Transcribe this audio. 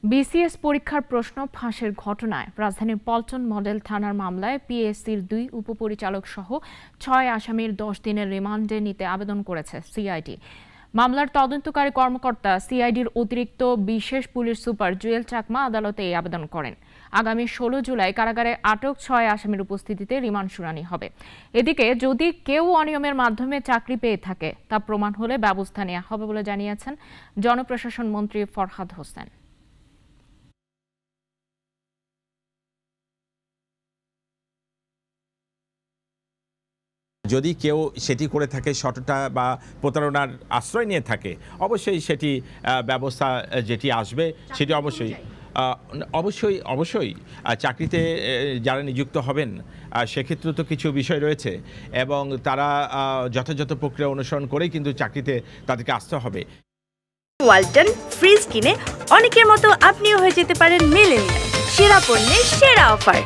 BCS পরীক্ষার প্রশ্ন ফাঁসের ঘটনায় রাজধানীর পল্টন মডেল থানার মামলায় পিএসসির 2 উপপরিচালক সহ 6 আসামির 10 দিনের রিমান্ডে নিতে আবেদন করেছে সিআইডি। মামলার তদন্তকারী কর্মকর্তা সিআইডির অতিরিক্ত বিশেষ পুলিশ সুপার জুয়েল চাকমা আদালতে এই আবেদন করেন। আগামী 16 জুলাই কারাগারে আটক 6 আসামির উপস্থিতিতে রিমান্ড শুনানি হবে। এদিকে যদি কেউ অনিয়মের মাধ্যমে চাকরি পেয়ে থাকে তা প্রমাণ হলে ব্যবস্থা নেওয়া হবে বলে জানিয়েছেন জনপ্রশাসন মন্ত্রী ফরহাদ হোসেন। যদি কেউ সেটি করে থাকে সততা বা প্রতারণার আশ্রয় নিয়ে থাকে অবশ্যই সেটি ব্যবস্থা যেটি আসবে সেটি অবশ্যই চাকরিতে যারা নিযুক্ত হবেন সেক্ষেত্রে তো কিছু বিষয় রয়েছে এবং তারা যথাযথ প্রক্রিয়া অনুসরণ করেই কিন্তু চাকরিতে তাদেরকে আসতে হবে। ওয়ালটন ফ্রিজ কিনে অনেকের মতো আপনিও হয়ে যেতে পারেন মিলেনিয়াল। সেরা পণ্যের সেরা অফার।